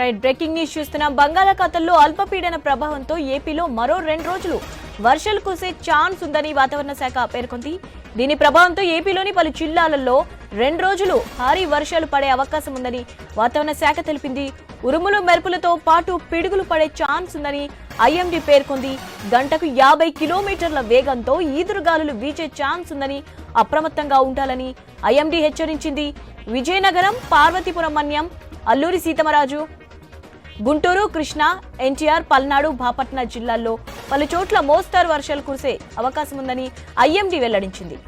Right, breaking news చూస్తున్నాం. బంగాళాఖాతంలో అల్పపీడన ప్రభావంతో ఏపీలో మరో 2 రోజులు వర్షాలు కురిసే ఛాన్స్ ఉందని వాతావరణ శాఖ పేర్కొంది. దీని ప్రభావంతో ఏపీలోని పలు జిల్లాలలో 2 రోజులు భారీ వర్షాలు పడే అవకాశం ఉందని వాతావరణ శాఖ తెలిపింది. ఉరుములు మెరుపులతో పాటు పిడుగులు పడే ఛాన్స్ ఉందని ఐఎండీ పేర్కొంది. గంటకు 50 కిలోమీటర్ల వేగంతో ఈదురుగాలులు వీచే ఛాన్స్ ఉందని అప్రమత్తంగా ఉండాలని ఐఎండీ హెచ్చరించింది. విజయనగరం, పార్వతీపురం మన్యం, అల్లూరి సీతారామరాజు, గుంటూరు, కృష్ణా, ఎన్టీఆర్, పల్నాడు, బాపట్ల జిల్లాల్లో పలు చోట్ల మోస్తరు వర్షాలు కురిసే అవకాశం ఉందని ఐఎండీ వెల్లడించింది.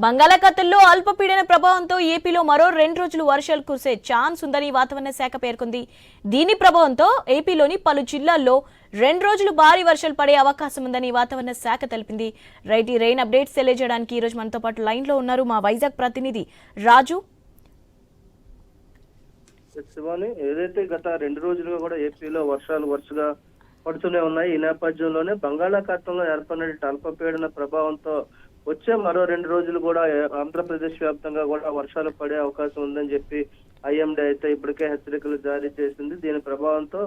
బంగాళాఖాతంలో అల్పపీడన ప్రభావంతో ఏపీలో మరో 2 రోజులు వర్షాలు కురిసే ఛాన్స్ ఉందని వాతావరణ శాఖ పేర్కొంది. దీని ప్రభావంతో ఏపీలోని పలు జిల్లాల్లో 2 రోజులు భారీ వర్షాలు పడే అవకాశం ఉందని వాతావరణ శాఖ తెలిపింది. రైట్, ఈ రెయిన్ అప్డేట్స్ తెలియజేయడానికి ఈ రోజు మనతో పాటు లైన్ లో ఉన్నారు మా వైజాగ్ ప్రతినిధి రాజు. శివాని, ఏదైతే గత 2 రోజులుగా కూడా ఏపీలో వర్షాలు వరుసగా పడుతూనే ఉన్నాయి. ఈ నేపథ్యంలోనే బంగాళాఖాతంలో ఏర్పడిన అల్పపీడన ప్రభావంతో వచ్చే మరో 2 రోజులు కూడా ఆంధ్రప్రదేశ్ వ్యాప్తంగా కూడా వర్షాలు పడే అవకాశం ఉందని చెప్పి ఐఎండీ అయితే ఇప్పటికే హెచ్చరికలు జారీ చేసింది. దీని ప్రభావంతో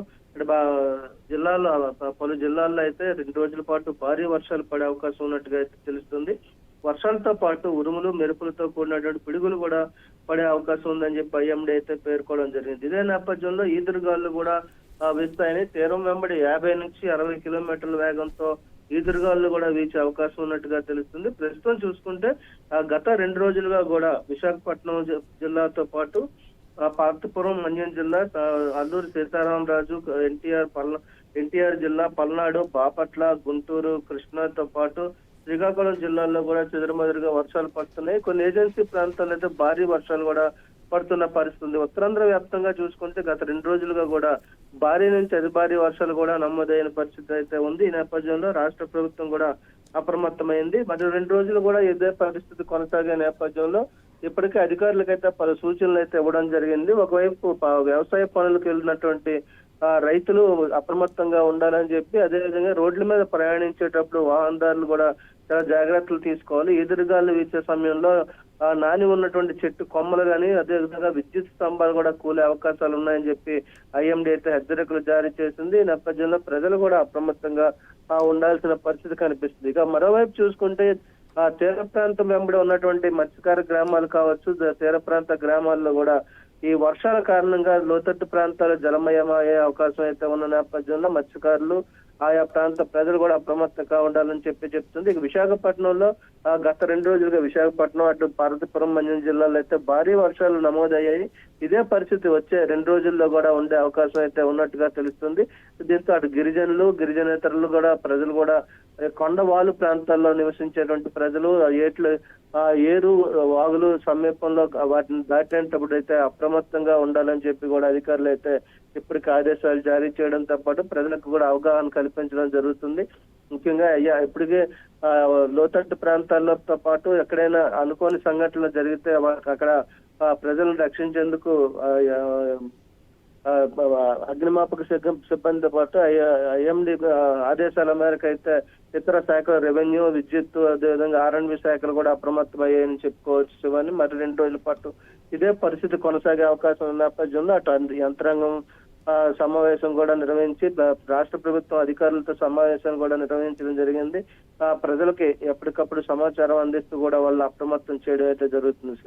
జిల్లాలో పలు జిల్లాల్లో అయితే 2 రోజుల పాటు భారీ వర్షాలు పడే అవకాశం ఉన్నట్టుగా అయితే తెలుస్తుంది. వర్షాలతో పాటు ఉరుములు మెరుపులతో కూడినటువంటి పిడుగులు కూడా పడే అవకాశం ఉందని చెప్పి ఐఎండీ అయితే పేర్కోవడం జరిగింది. ఇదే నేపథ్యంలో ఈదురుగాలు కూడా వీస్తాయని, తీరం వెంబడి 50 నుంచి 60 కిలోమీటర్ల వేగంతో ఈదురుగాలు కూడా వీచే అవకాశం ఉన్నట్టుగా తెలుస్తుంది. ప్రస్తుతం చూసుకుంటే గత 2 రోజులుగా కూడా విశాఖపట్నం జిల్లాతో పాటు పార్వతీపురం, మన్యం జిల్లా, అల్లూరి సీతారామరాజు, ఎన్టీఆర్ జిల్లా, పల్నాడు, బాపట్ల, గుంటూరు, కృష్ణాతో పాటు శ్రీకాకుళం జిల్లాల్లో కూడా చెదురుమదురుగా వర్షాలు పడుతున్నాయి. కొన్ని ఏజెన్సీ ప్రాంతాల్లో అయితే భారీ వర్షాలు కూడా పడుతున్న పరిస్థితి. ఉత్తరాంధ్ర వ్యాప్తంగా చూసుకుంటే గత 2 రోజులుగా కూడా భారీ నుంచి అతి భారీ వర్షాలు కూడా నమోదైన పరిస్థితి అయితే ఉంది. ఈ నేపథ్యంలో రాష్ట్ర ప్రభుత్వం కూడా అప్రమత్తమైంది. మరి 2 రోజులు కూడా ఇదే పరిస్థితి కొనసాగే నేపథ్యంలో ఇప్పటికే అధికారులకైతే పలు సూచనలు అయితే ఇవ్వడం జరిగింది. ఒకవైపు వ్యవసాయ పనులకు వెళ్ళినటువంటి రైతులు అప్రమత్తంగా ఉండాలని చెప్పి, అదేవిధంగా రోడ్ల మీద ప్రయాణించేటప్పుడు వాహనదారులు కూడా చాలా జాగ్రత్తలు తీసుకోవాలి. ఎదురుగాలు వీచే సమయంలో నాని ఉన్నటువంటి చెట్టు కొమ్మలు కానీ, అదేవిధంగా విద్యుత్ స్తంభాలు కూడా కూలే అవకాశాలు ఉన్నాయని చెప్పి ఐఎండీ అయితే హెచ్చరికలు జారీ చేసింది. ఈ నేపథ్యంలో ప్రజలు కూడా అప్రమత్తంగా ఉండాల్సిన పరిస్థితి కనిపిస్తుంది. ఇక మరోవైపు చూసుకుంటే తీర ప్రాంతం వెంబడి ఉన్నటువంటి మత్స్యకార గ్రామాలు కావచ్చు, తీర ప్రాంత గ్రామాల్లో కూడా ఈ వర్షాల కారణంగా లోతట్టు ప్రాంతాలు జలమయమయ్యే అవకాశం అయితే ఉన్న నేపథ్యంలో మత్స్యకారులు, ఆయా ప్రాంత ప్రజలు కూడా అప్రమత్తంగా ఉండాలని చెప్తుంది. ఇక విశాఖపట్నంలో గత 2 రోజులుగా విశాఖపట్నం, అటు పార్వతీపురం, మన్యం జిల్లాలో అయితే భారీ వర్షాలు నమోదయ్యాయి. ఇదే పరిస్థితి వచ్చే 2 రోజుల్లో కూడా ఉండే అవకాశం అయితే ఉన్నట్టుగా తెలుస్తుంది. దీంతో అటు గిరిజనులు, గిరిజనేతరులు కూడా ప్రజలు కూడా కొండవాలు ప్రాంతాల్లో నివసించేటువంటి ప్రజలు ఏరు వాగులు సమీపంలో వాటిని దాటేటప్పుడు అయితే అప్రమత్తంగా ఉండాలని చెప్పి కూడా అధికారులు అయితే ఇప్పటికీ ఆదేశాలు జారీ చేయడంతో పాటు ప్రజలకు కూడా అవగాహన కల్పించడం జరుగుతుంది. ముఖ్యంగా ఇప్పటికే లోతట్టు ప్రాంతాలతో పాటు ఎక్కడైనా అనుకోని సంఘటనలు జరిగితే అక్కడ ప్రజలను రక్షించేందుకు అగ్నిమాపక సిబ్బందితో పాటు ఐఎండీ ఆదేశాల మేరకు అయితే ఇతర శాఖల, రెవెన్యూ, విద్యుత్, అదేవిధంగా R&B శాఖలు కూడా అప్రమత్తమయ్యాయని చెప్పుకోవచ్చు. అని మరి 2 రోజుల పాటు ఇదే పరిస్థితి కొనసాగే అవకాశం ఉన్న నేపథ్యంలో అటు యంత్రాంగం సమావేశం కూడా నిర్వహించి, రాష్ట్ర ప్రభుత్వం అధికారులతో సమావేశం కూడా నిర్వహించడం జరిగింది. ప్రజలకి ఎప్పటికప్పుడు సమాచారం అందిస్తూ కూడా వాళ్ళని అప్రమత్తం చేయడం అయితే జరుగుతుంది.